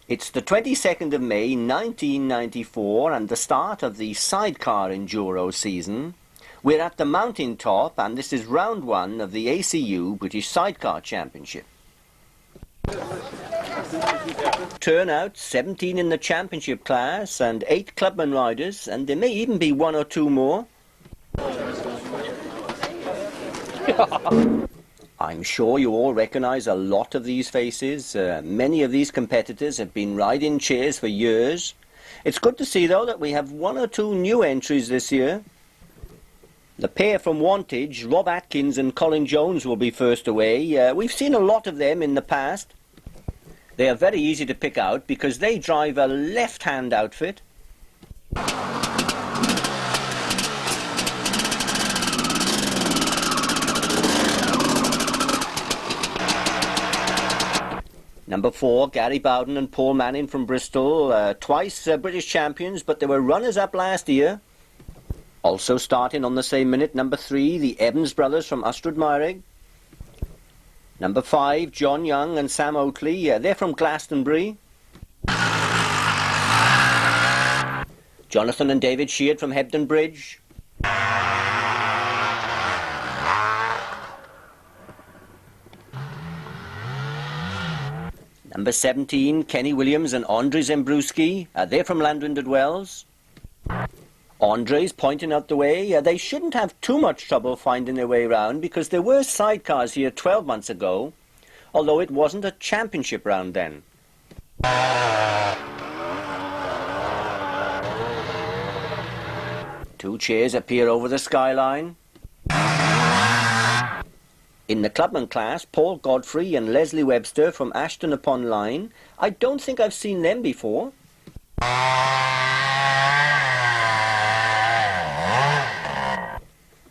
It's the 22nd of May 1994 and the start of the Sidecar Enduro season. We're at the Mountain Top and this is round one of the ACU British Sidecar Championship. Turnout 17 in the championship class and 8 clubman riders, and there may even be 1 or 2 more. I'm sure you all recognise a lot of these faces. Many of these competitors have been riding chairs for years. It's good to see, though, that we have 1 or 2 new entries this year. The pair from Wantage, Rob Atkins and Colin Jones, will be first away. We've seen a lot of them in the past. They are very easy to pick out because they drive a left-hand outfit. Number 4, Gary Bowden and Paul Manning from Bristol, twice British champions, but they were runners-up last year. Also starting on the same minute, number 3, the Evans brothers from Ystrad Meirig. Number 5, John Young and Sam Oatley, they're from Glastonbury. Jonathan and David Sheard from Hebden Bridge. Number 17, Kenny Williams and Andre Zembrowski. They're from Landwinded Wells. Andre's pointing out the way. They shouldn't have too much trouble finding their way around because there were sidecars here 12 months ago, although it wasn't a championship round then. 2 chairs appear over the skyline. In the clubman class, Paul Godfrey and Leslie Webster from Ashton upon Lyne. I don't think I've seen them before.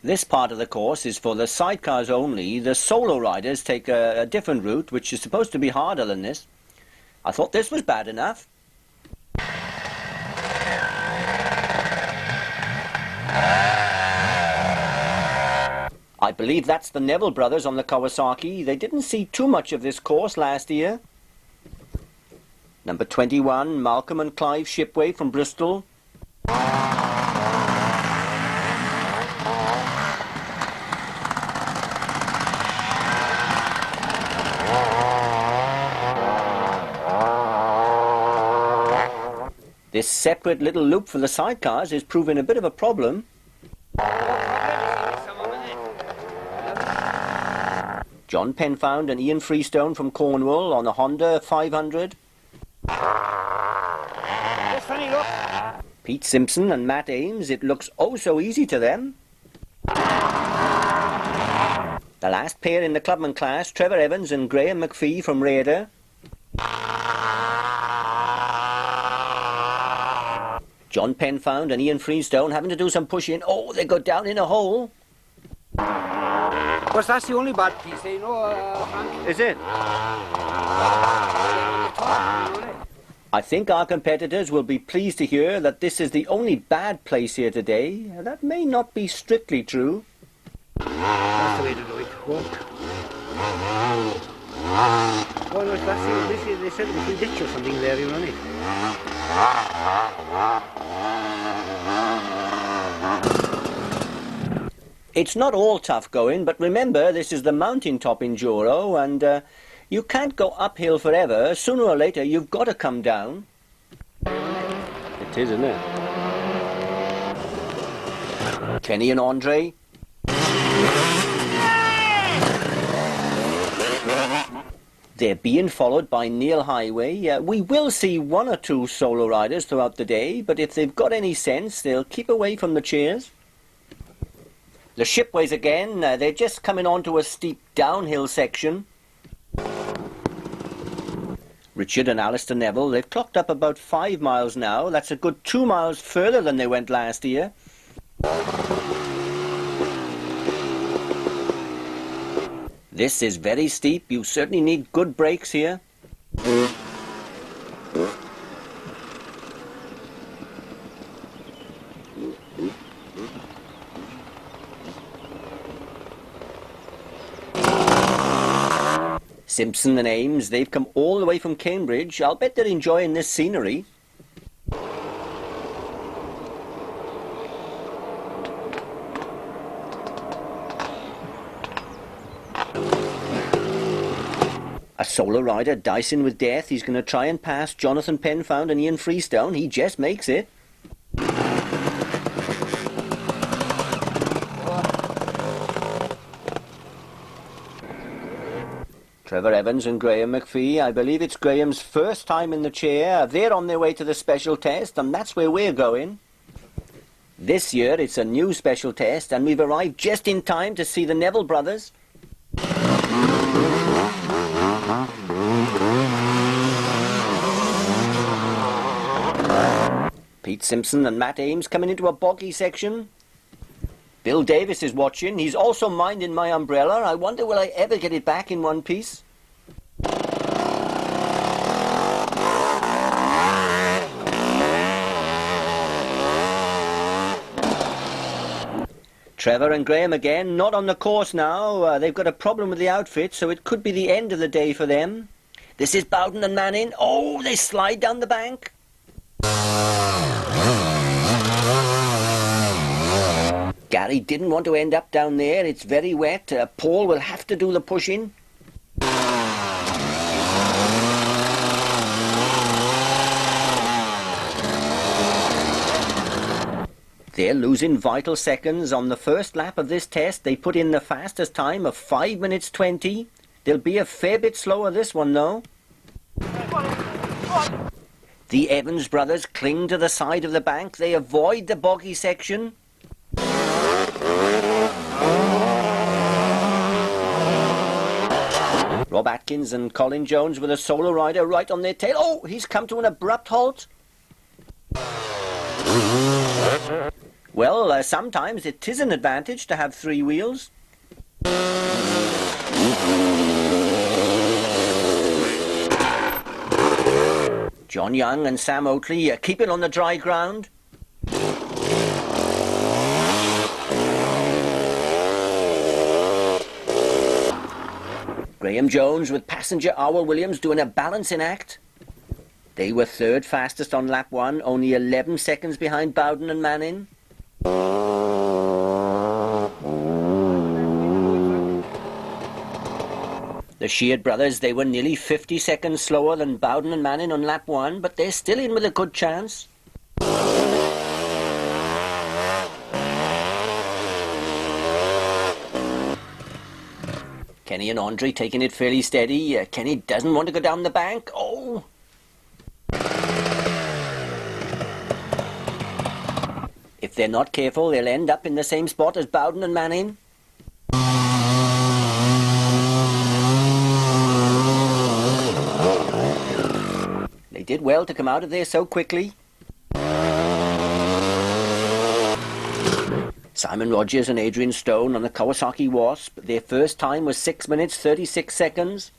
This part of the course is for the sidecars only. The solo riders take a different route, which is supposed to be harder than this. I thought this was bad enough. I believe that's the Neville brothers on the Kawasaki. They didn't see too much of this course last year. Number 21, Malcolm and Clive Shipway from Bristol. This separate little loop for the sidecars is proving a bit of a problem. John Penfound and Ian Freestone from Cornwall on a Honda 500. Pete Simpson and Matt Ames, it looks oh so easy to them. The last pair in the clubman class, Trevor Evans and Graham McPhee from Raider. John Penfound and Ian Freestone having to do some pushing. Oh, they go down in a hole. Because that's the only bad piece, you know, Frank. Is it? I think our competitors will be pleased to hear that this is the only bad place here today. That may not be strictly true. That's the way to do it. Walk. Oh, no, that's the, they said there was a ditch or something there, you know it. It's not all tough going, but remember, this is the Mountain Top Enduro, and you can't go uphill forever. Sooner or later, you've got to come down. It is, isn't it? Kenny and Andre. They're being followed by Neil Highway. We will see 1 or 2 solo riders throughout the day, but if they've got any sense, they'll keep away from the chairs. The Shipways again, they're just coming onto a steep downhill section. Richard and Alistair Neville, they've clocked up about 5 miles now. That's a good 2 miles further than they went last year. This is very steep. You certainly need good brakes here. Simpson and Ames, they've come all the way from Cambridge. I'll bet they're enjoying this scenery. A solo rider dicing with death. He's going to try and pass Jonathan Penfound and Ian Freestone. He just makes it. Trevor Evans and Graham McPhee. I believe it's Graham's first time in the chair. They're on their way to the special test, and that's where we're going. This year it's a new special test, and we've arrived just in time to see the Neville brothers. Pete Simpson and Matt Ames coming into a boggy section. Bill Davis is watching. He's also minding my umbrella. I wonder will I ever get it back in one piece. Trevor and Graham again, not on the course now. They've got a problem with the outfit, so it could be the end of the day for them. This is Bowden and Manning. Oh, they slide down the bank. Gary didn't want to end up down there. It's very wet. Paul will have to do the pushing. They're losing vital seconds. On the first lap of this test, they put in the fastest time of 5 minutes 20. They'll be a fair bit slower this one, though. The Evans brothers cling to the side of the bank. They avoid the boggy section. Rob Atkins and Colin Jones with a solo rider right on their tail. Oh, he's come to an abrupt halt. Well, sometimes it is an advantage to have three wheels. John Young and Sam Oatley keep it on the dry ground. Graham Jones with passenger Owl Williams doing a balancing act. They were third fastest on lap 1, only 11 seconds behind Bowden and Manning. The Sheard brothers, they were nearly 50 seconds slower than Bowden and Manning on lap 1, but they're still in with a good chance. Kenny and Andre taking it fairly steady. Kenny doesn't want to go down the bank. Oh! If they're not careful, they'll end up in the same spot as Bowden and Manning. They did well to come out of there so quickly. Simon Rogers and Adrian Stone on the Kawasaki Wasp. Their first time was 6 minutes 36 seconds.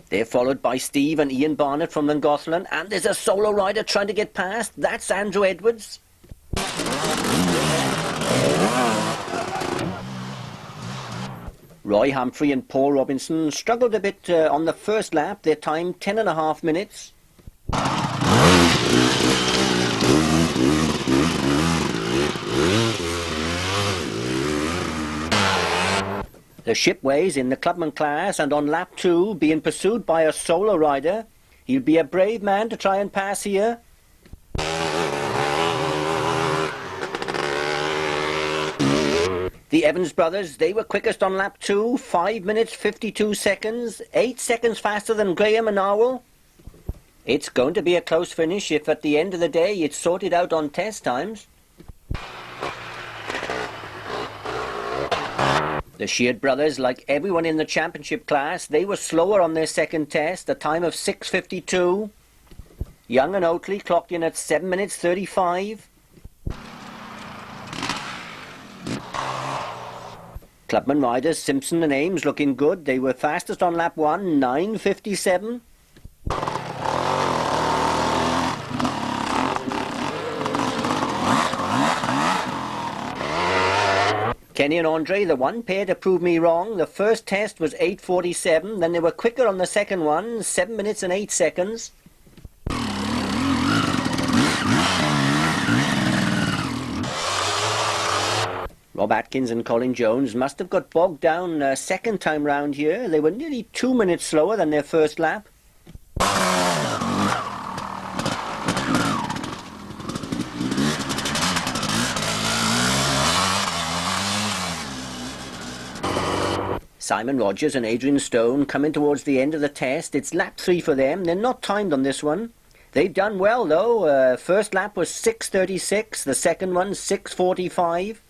They're followed by Steve and Ian Barnett from Llangollen. And there's a solo rider trying to get past. That's Andrew Edwards. Roy Humphrey and Paul Robinson struggled a bit on the first lap. Their time 10.5 minutes. The Shipways in the clubman class and on lap 2 being pursued by a solo rider. He'll be a brave man to try and pass here. The Evans brothers, they were quickest on lap 2, 5 minutes 52 seconds, 8 seconds faster than Graham and Owl. It's going to be a close finish if at the end of the day it's sorted out on test times. The Sheard brothers, like everyone in the championship class, they were slower on their second test, a time of 6:52. Young and Oatley clocked in at 7 minutes 35. Clubman riders Simpson and Ames looking good. They were fastest on lap 1, 9:57. Kenny and Andre, the one pair to prove me wrong. The first test was 8:47, then they were quicker on the second one, 7 minutes and 8 seconds. Rob Atkins and Colin Jones must have got bogged down second time round here. They were nearly 2 minutes slower than their first lap. Simon Rogers and Adrian Stone coming towards the end of the test. It's lap 3 for them. They're not timed on this one. They've done well though. First lap was 6:36, the second one 6:45.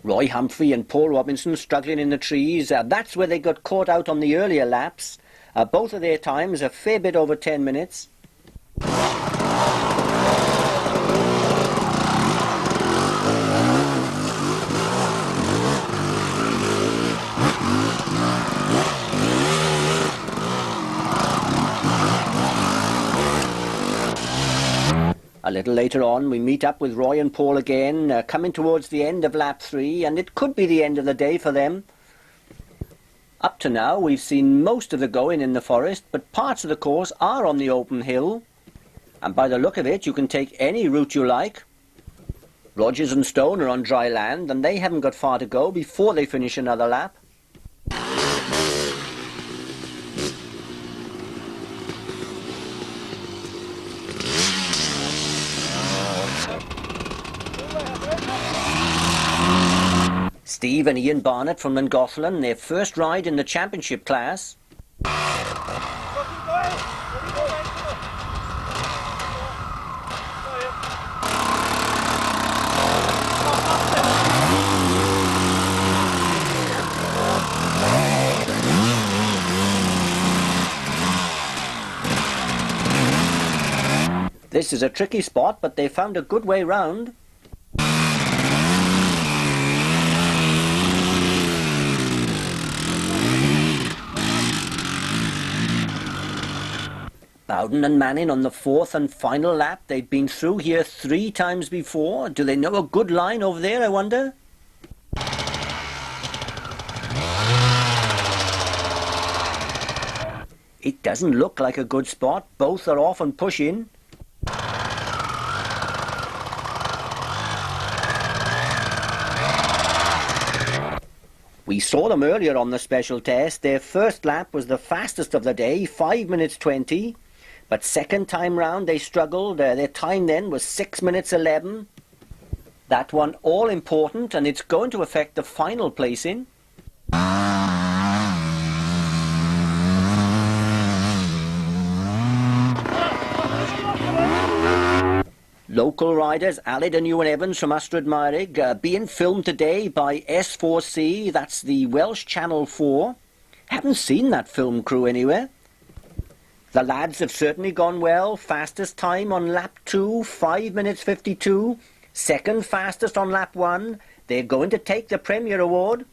Roy Humphrey and Paul Robinson struggling in the trees. That's where they got caught out on the earlier laps. Both of their times a fair bit over 10 minutes. A little later on, we meet up with Roy and Paul again, coming towards the end of lap 3, and it could be the end of the day for them. Up to now, we've seen most of the going in the forest, but parts of the course are on the open hill. And by the look of it, you can take any route you like. Rogers and Stone are on dry land, and they haven't got far to go before they finish another lap. Steve and Ian Barnett from Llangollen, their first ride in the championship class. This is a tricky spot, but they found a good way round. Bowden and Manning on the fourth and final lap. They'd been through here 3 times before. Do they know a good line over there, I wonder? It doesn't look like a good spot. Both are off and pushing. We saw them earlier on the special test. Their first lap was the fastest of the day, 5 minutes 20. But second time round they struggled. Their time then was 6 minutes 11. That one all important, and it's going to affect the final placing. Local riders Alid and Ewan Evans from Ystrad Meirig being filmed today by S4C, that's the Welsh Channel 4. Haven't seen that film crew anywhere. The lads have certainly gone well. Fastest time on lap 2, 5 minutes 52. Second fastest on lap 1. They're going to take the Premier Award.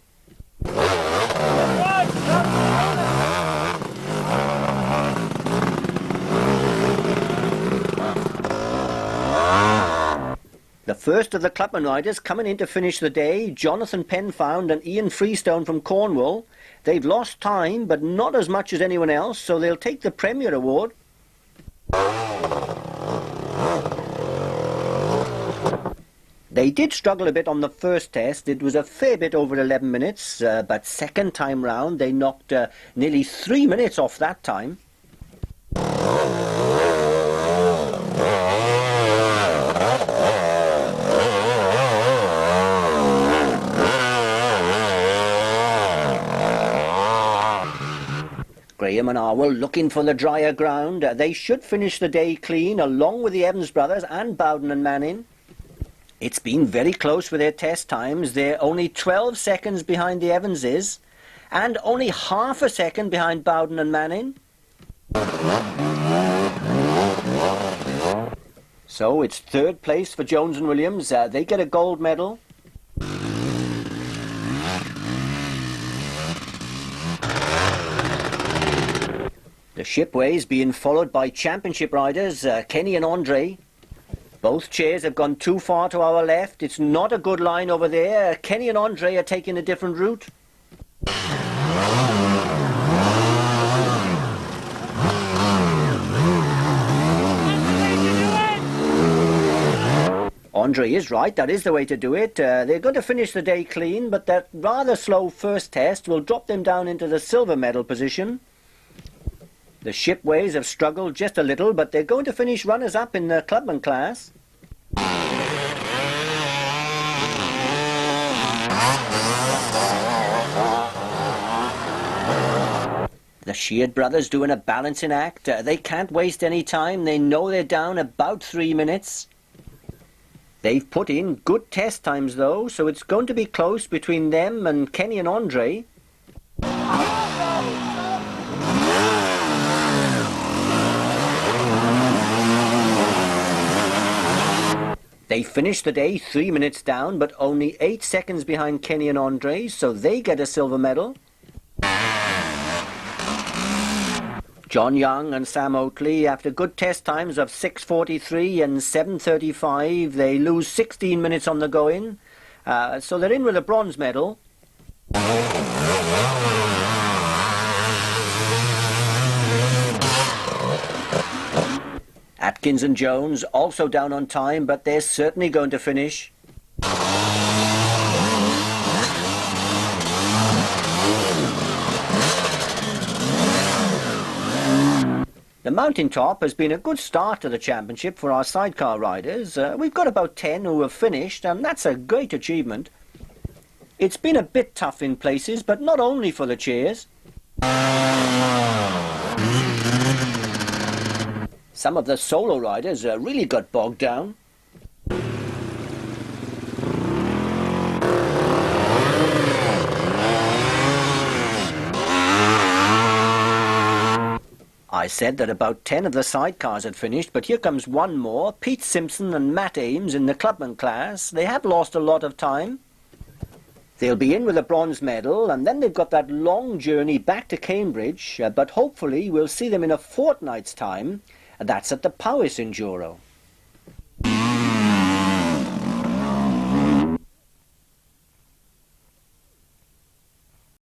The first of the Clubman riders coming in to finish the day, Jonathan Penfound and Ian Freestone from Cornwall. They've lost time, but not as much as anyone else, so they'll take the Premier Award. They did struggle a bit on the first test. It was a fair bit over 11 minutes, but second time round they knocked nearly 3 minutes off that time. Graham and Arwell looking for the drier ground. They should finish the day clean, along with the Evans brothers and Bowden and Manning. It's been very close with their test times. They're only 12 seconds behind the Evanses, and only half a second behind Bowden and Manning. So it's third place for Jones and Williams. They get a gold medal. The shipway's being followed by championship riders, Kenny and Andre. Both chairs have gone too far to our left. It's not a good line over there. Kenny and Andre are taking a different route. Andre is right, that is the way to do it. They're going to finish the day clean, but that rather slow first test will drop them down into the silver medal position. The shipways have struggled just a little, but they're going to finish runners-up in the clubman class. The Sheard brothers doing a balancing act. They can't waste any time. They know they're down about 3 minutes. They've put in good test times though, so it's going to be close between them and Kenny and Andre. They finished the day 3 minutes down, but only 8 seconds behind Kenny and Andre, so they get a silver medal. John Young and Sam Oatley, after good test times of 6:43 and 7:35, they lose 16 minutes on the go-in, so they're in with a bronze medal. Atkins and Jones also down on time, but they're certainly going to finish. The Mountain Top has been a good start to the championship for our sidecar riders. We've got about 10 who have finished, and that's a great achievement. It's been a bit tough in places, but not only for the chairs. Some of the solo riders really got bogged down. I said that about 10 of the sidecars had finished, but here comes one more. Pete Simpson and Matt Ames in the clubman class. They have lost a lot of time. They'll be in with a bronze medal, and then they've got that long journey back to Cambridge, but hopefully we'll see them in a fortnight's time. That's at the Powys Enduro.